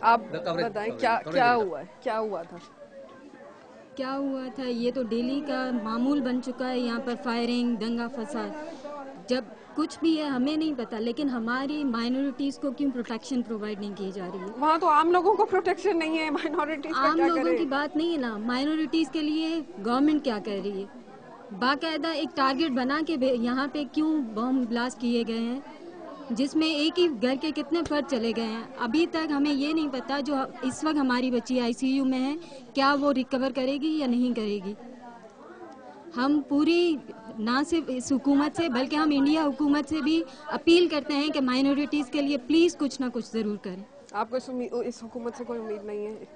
आप बताएं क्या हुआ था? क्या हुआ था ये तो डेली का मामूल बन चुका है। यहाँ पर फायरिंग, दंगा फसाद, जब कुछ भी है हमें नहीं पता, लेकिन हमारी माइनॉरिटीज़ को क्यों प्रोटेक्शन प्रोवाइड नहीं की जा रही है? वहाँ तो आम लोगों को प्रोटेक्शन नहीं है, माइनॉरिटीज का आम क्या लोगों करे? की बात नहीं है ना, माइनॉरिटीज़ के लिए गवर्नमेंट क्या कर रही है? बाकायदा एक टारगेट बना के यहाँ पे क्यों बम ब्लास्ट किए गए हैं, जिसमें एक ही घर के कितने फर्द चले गए हैं। अभी तक हमें ये नहीं पता जो इस वक्त हमारी बच्ची आईसीयू में है, क्या वो रिकवर करेगी या नहीं करेगी। हम पूरी ना सिर्फ इस हुकूमत से बल्कि हम इंडिया हुकूमत से भी अपील करते हैं कि माइनॉरिटीज़ के लिए प्लीज़ कुछ ना कुछ ज़रूर करें। आपको इस हुकूमत से कोई उम्मीद नहीं है?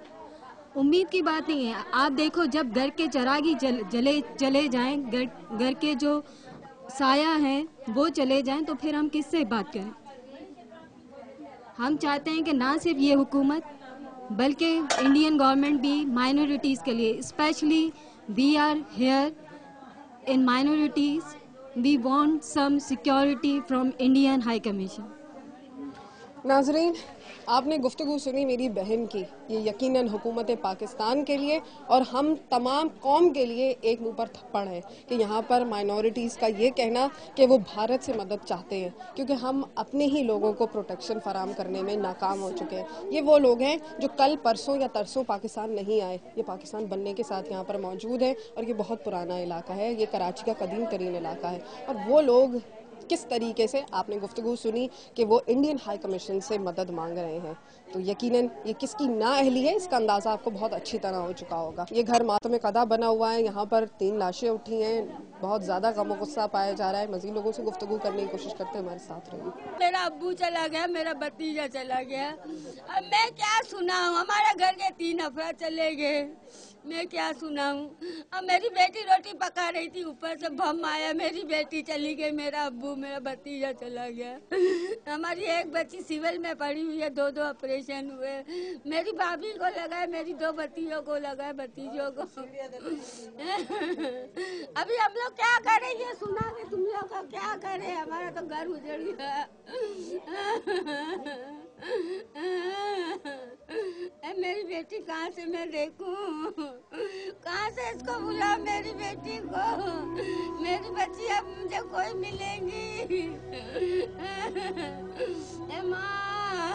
उम्मीद की बात नहीं है। आप देखो, जब घर के चरागी चले जाएं, घर के जो साया हैं वो चले जाएं, तो फिर हम किससे बात करें? हम चाहते हैं कि ना सिर्फ ये हुकूमत बल्कि इंडियन गवर्नमेंट भी माइनॉरिटीज़ के लिए, specially we are here in minorities, we want some security from Indian High Commission. नाजरीन, आपने गुफ्तगू सुनी मेरी बहन की। ये यकीनन हुकूमत पाकिस्तान के लिए और हम तमाम कौम के लिए एक मुंह पर थप्पड़ है कि यहाँ पर माइनॉरिटीज़ का ये कहना कि वो भारत से मदद चाहते हैं क्योंकि हम अपने ही लोगों को प्रोटेक्शन फराम करने में नाकाम हो चुके हैं। ये वो लोग हैं जो कल परसों या तरसों पाकिस्तान नहीं आए, ये पाकिस्तान बनने के साथ यहाँ पर मौजूद है और ये बहुत पुराना इलाका है, ये कराची का कदीम तरीन इलाका है। और वो लोग किस तरीके से, आपने गुफ्तगू सुनी कि वो इंडियन हाई कमीशन से मदद मांग रहे हैं, तो यकीनन ये किसकी नाअहली है इसका अंदाज़ा आपको बहुत अच्छी तरह हो चुका होगा। ये घर मातम कदा बना हुआ है, यहाँ पर 3 लाशें उठी हैं, बहुत ज़्यादा गम गुस्सा पाया जा रहा है। मज़ीद लोगों से गुफ्तगू करने की कोशिश करते हैं, हमारे साथ रहिए। मेरा अब्बू चला गया, मेरा भतीजा चला गया, अब मैं क्या सुनाऊं? हमारे घर के 3 अफराद चले गए, मैं क्या सुनाऊं? अब मेरी बेटी रोटी पका रही थी, ऊपर से बम आया, मेरी बेटी चली गई, मेरा अब्बू, मेरा भतीजा चला गया। हमारी एक बच्ची सिविल में पड़ी हुई है, 2 ऑपरेशन हुए, मेरी भाभी को लगा है, मेरी 2 भतीजों को लगा है, भतीजों को। अभी हम लोग क्या करें? ये सुना के तुम लोग का क्या करें? हमारा तो घर उजड़ गया। मेरी बेटी कहाँ से मैं देखूं? कहाँ से इसको बुला मेरी बेटी को? मेरी बच्ची अब मुझे कोई मिलेंगी? माँ,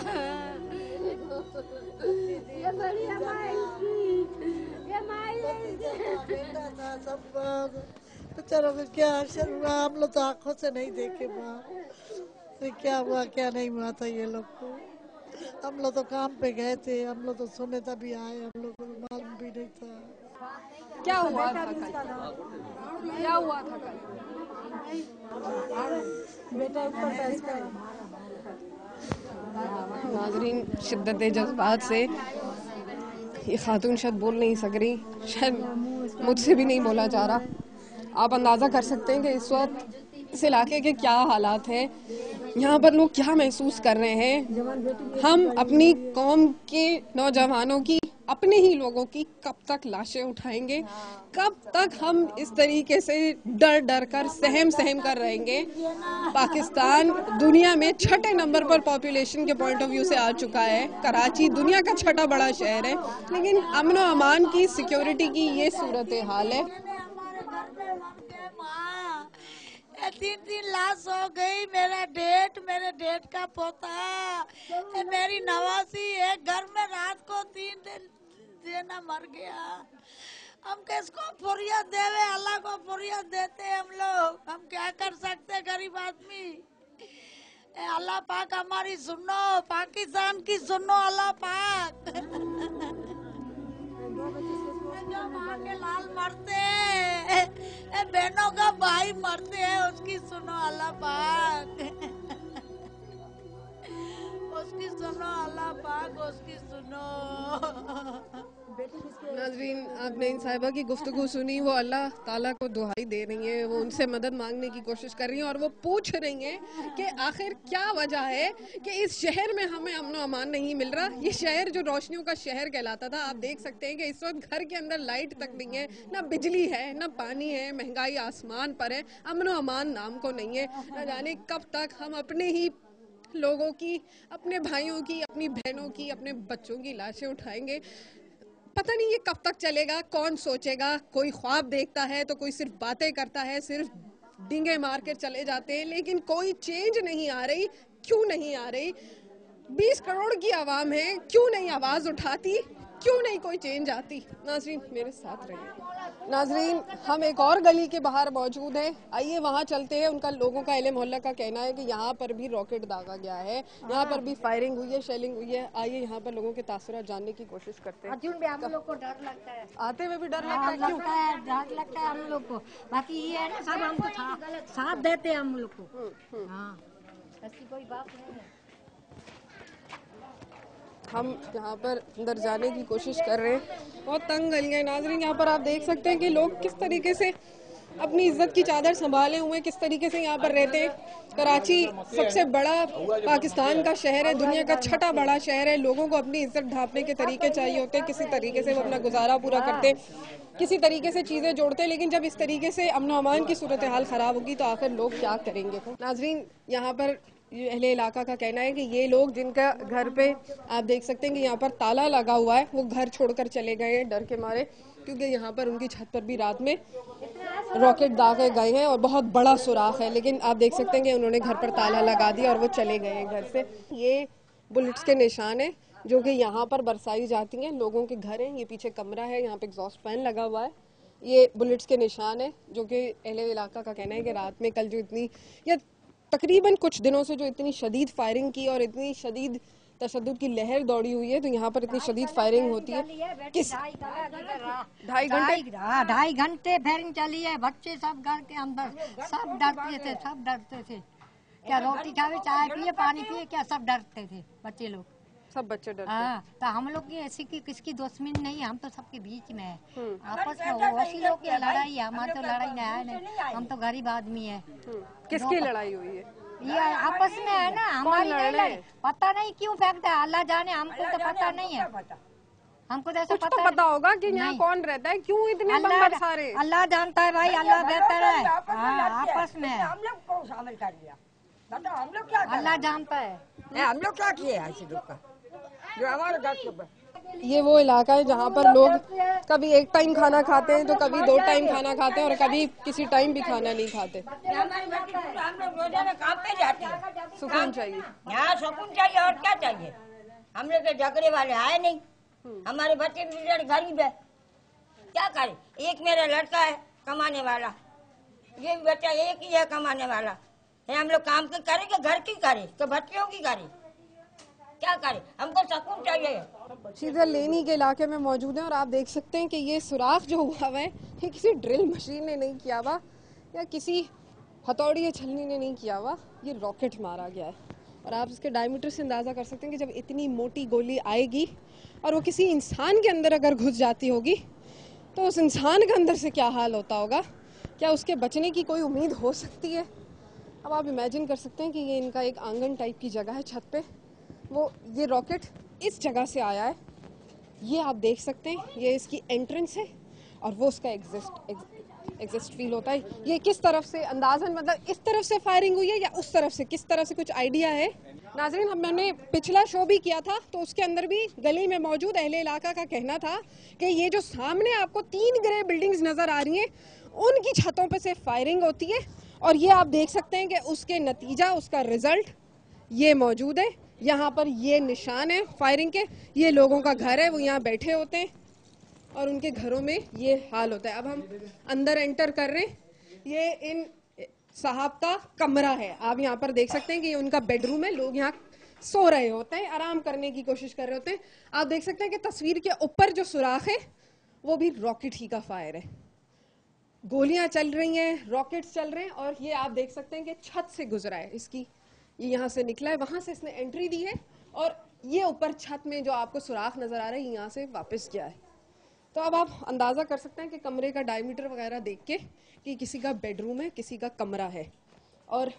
ये बड़ी बेचारों को क्या असर हुआ, हम लोग तो आंखों से नहीं देखे माँ, क्या हुआ क्या नहीं हुआ था ये लोग को। हम लोग तो काम पे गए थे, हम लोग तो सुने तभी आए, हम लोग को मालूम भी नहीं था। क्या हुआ था कल? क्या हुआ था कल? बेटा ऊपर बैठ कर। नाजरीन, शिद्दत जज्बात से ये खातून शायद बोल नहीं सक रही, शायद मुझसे भी नहीं बोला जा रहा। आप अंदाज़ा कर सकते हैं कि इस वक्त इस इलाके के क्या हालात हैं, यहाँ पर लोग क्या महसूस कर रहे हैं। हम अपनी कौम के नौजवानों की, अपने ही लोगों की कब तक लाशें उठाएंगे? कब तक हम इस तरीके से डर डर कर, सहम सहम कर रहेंगे? पाकिस्तान दुनिया में 6ठे नंबर पर पॉपुलेशन के पॉइंट ऑफ व्यू से आ चुका है। कराची दुनिया का 6ठा बड़ा शहर है, लेकिन अमन और अमान की, सिक्योरिटी की ये सूरत हाल है। 3 लाश हो गई, मेरे डेट का पोता, मेरी नवासी, एक घर में रात को 3 दिन देना मर गया। हम किसको फरियाद देवे? अल्लाह को फरियाद देते हम लोग, हम क्या कर सकते गरीब आदमी। अल्लाह पाक हमारी सुनो, पाकिस्तान की सुनो अल्लाह पाक। जो माँ के लाल मरते हैं, बहनों का भाई मरते हैं, उसकी सुनो अल्लाह पाक, उसकी सुनो अल्लाह पाक, उसकी सुनो। नाज़रीन, आपने इन साहिबा की गुफ्तगू सुनी। वो अल्लाह ताला को दुहाई दे रही हैं, वो उनसे मदद मांगने की कोशिश कर रही हैं और वो पूछ रही हैं कि आखिर क्या वजह है कि इस शहर में हमें अमन अमान नहीं मिल रहा। ये शहर जो रोशनियों का शहर कहलाता था, आप देख सकते हैं कि इस वक्त घर के अंदर लाइट तक नहीं है, ना बिजली है, ना पानी है, महंगाई आसमान पर है, अमन अमान नाम को नहीं है। न जाने कब तक हम अपने ही लोगों की, अपने भाइयों की, अपनी बहनों की, अपने बच्चों की लाशें उठाएंगे। पता नहीं ये कब तक चलेगा, कौन सोचेगा। कोई ख्वाब देखता है तो कोई सिर्फ बातें करता है, सिर्फ डींगे मार कर चले जाते हैं, लेकिन कोई चेंज नहीं आ रही। क्यों नहीं आ रही? 20 करोड़ की आवाम है, क्यों नहीं आवाज उठाती, क्यों नहीं कोई चेंज आती? नाजरीन मेरे साथ रहिए। नाजरीन हम एक और गली के बाहर मौजूद हैं, आइए वहां चलते हैं। उनका, लोगों का, अहले मोहल्ला का कहना है कि यहाँ पर भी रॉकेट दागा गया है, यहाँ पर भी फायरिंग हुई है, शेलिंग हुई है। आइए यहाँ पर लोगों के तासुरात जानने की कोशिश करते हैं। भी हम लोग को डर लगता है, आते हुए भी डर लगता है। क्यों? डर लगता है हम लोग को। बाकी ये है ना, सब हमको साथ देते हैं हम लोग को। हाँ, ऐसी कोई बात नहीं है। हम यहाँ पर अंदर जाने की कोशिश कर रहे हैं, बहुत तंग गलियां। नाजरीन यहाँ पर आप देख सकते हैं कि लोग किस तरीके से अपनी इज्जत की चादर संभाले हुए, किस तरीके से यहाँ पर रहते हैं। कराची सबसे बड़ा पाकिस्तान का शहर है, दुनिया का छठा बड़ा शहर है। लोगों को अपनी इज्जत ढांपने के तरीके चाहिए होते हैं, किसी तरीके से वो अपना गुजारा पूरा करते हैं, किसी तरीके से चीजें जोड़ते हैं। लेकिन जब इस तरीके से अमन अमान की सूरत हाल खराब होगी तो आखिर लोग क्या करेंगे? नाजरीन यहाँ पर ये अहले इलाका का कहना है कि ये लोग जिनका घर पे आप देख सकते हैं कि यहाँ पर ताला लगा हुआ है, वो घर छोड़कर चले गए हैं डर के मारे, क्योंकि यहाँ पर उनकी छत पर भी रात में रॉकेट दागे गए हैं और बहुत बड़ा सुराख है। लेकिन आप देख सकते हैं कि उन्होंने घर पर ताला लगा दिया और वो चले गए हैं घर से। ये बुलेट्स के निशान है जो कि यहाँ पर बरसाई जाती हैं, लोगों के घर हैं। ये पीछे कमरा है, यहाँ पे एग्जॉस्ट फैन लगा हुआ है। ये बुलेट्स के निशान है जो कि अहले इलाका का कहना है कि रात में कल जो इतनी, या तकरीबन कुछ दिनों से जो इतनी शदीद फायरिंग की और इतनी शदीद तशद्दुद की लहर दौड़ी हुई है, तो यहाँ पर इतनी शदीद फायरिंग होती है। किस 2.5 घंटे फायरिंग चली है। बच्चे सब घर के अंदर सब डरते थे। क्या रोटी खावे, चाय पिए, पानी पिए, क्या सब डरते थे बच्चे लोग, सब बच्चे डरते। हाँ, तो हम लोग की ऐसी की किसकी दुश्मनी नहीं, हम तो सबके बीच में है। आपस में वैसी लोग की लड़ाई है, हमारी तो लड़ाई नहीं, हम तो गरीब आदमी है। किसकी लड़ाई हुई है? ये आपस में है ना, हमारी नहीं लड़ाई। पता नहीं क्यों फेंकता है, अल्लाह जाने, हमको तो पता नहीं है। हमको तो ऐसा पता होगा कि यहाँ कौन रहता है, क्यों इतने बम बरसा रहे? अल्लाह जानता है भाई, अल्लाह बेहतर है। आपस में हम लोग को शामिल कर लिया, बताओ हम लोग क्या अल्लाह जानता है। हम लोग क्या किए ऐसे लोग का जो हमारे घर के ऊपर। ये वो इलाका है जहाँ पर लोग कभी एक टाइम खाना खाते हैं, तो कभी 2 टाइम खाना खाते हैं और कभी किसी टाइम भी खाना नहीं खाते। हमारी बच्ची हम लोग रोजाना काम पे जाते हैं, सुकून चाहिए। यहाँ सुकून चाहिए और क्या चाहिए। हम लोग के झगड़े वाले आए नहीं, हमारे बच्चे भी गरीब है, क्या करे। एक मेरा लड़का है कमाने वाला, ये बच्चा एक ही है कमाने वाला है। हम लोग काम के करेंगे, घर की करे तो बच्चियों की करे, क्या करे। हमको सुकून चाहिए। सीधा लेनी के इलाके में मौजूद है और आप देख सकते हैं कि ये सुराख जो हुआ है ये किसी ड्रिल मशीन ने नहीं किया हुआ या किसी हथौड़ी या छलनी ने नहीं किया हुआ, ये रॉकेट मारा गया है। और आप इसके डायमीटर से अंदाज़ा कर सकते हैं कि जब इतनी मोटी गोली आएगी और वो किसी इंसान के अंदर अगर घुस जाती होगी तो उस इंसान के अंदर से क्या हाल होता होगा, क्या उसके बचने की कोई उम्मीद हो सकती है? अब आप इमेजिन कर सकते हैं कि ये इनका एक आंगन टाइप की जगह है छत पे, वो ये रॉकेट इस जगह से आया है, ये आप देख सकते हैं, ये इसकी एंट्रेंस है और वो उसका एग्जिस्ट फील होता है। ये किस तरफ से अंदाजन, मतलब इस तरफ से फायरिंग हुई है या उस तरफ से, किस तरह से, कुछ आइडिया है? नाजरीन हमने पिछला शो भी किया था तो उसके अंदर भी गली में मौजूद अहले इलाका का कहना था कि ये जो सामने आपको 3 ग्रे बिल्डिंग्स नजर आ रही हैं, उनकी छतों पे से फायरिंग होती है और ये आप देख सकते हैं कि उसके नतीजा, उसका रिजल्ट ये मौजूद है। यहाँ पर ये निशान है फायरिंग के, ये लोगों का घर है, वो यहाँ बैठे होते हैं और उनके घरों में ये हाल होता है। अब हम अंदर एंटर कर रहे हैं, ये इन साहब का कमरा है, आप यहाँ पर देख सकते हैं कि ये उनका बेडरूम है। लोग यहाँ सो रहे होते हैं, आराम करने की कोशिश कर रहे होते हैं। आप देख सकते हैं कि तस्वीर के ऊपर जो सुराख है वो भी रॉकेट ही का फायर है, गोलियां चल रही हैं, रॉकेट्स चल रहे हैं और ये आप देख सकते हैं कि छत से गुजरा है इसकी, ये यहाँ से निकला है, वहां से इसने एंट्री दी है और ये ऊपर छत में जो आपको सुराख नजर आ रहा है यहाँ से वापस गया है। तो अब आप अंदाजा कर सकते हैं कि कमरे का डायमीटर वगैरह देख के कि किसी का बेडरूम है, किसी का कमरा है। और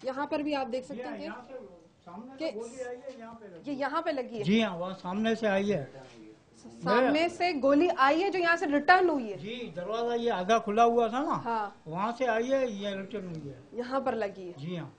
यहाँ पर भी आप देख सकते हैं कि ये यहाँ पे लगी है। जी हाँ, वहाँ सामने से आई है, सामने से गोली आई है जो यहाँ से रिटर्न हुई है। जी, दरवाजा ये आधा खुला हुआ था ना, हाँ, वहाँ से आई है, ये रिटर्न हुई है, यहाँ पर लगी है। जी हाँ।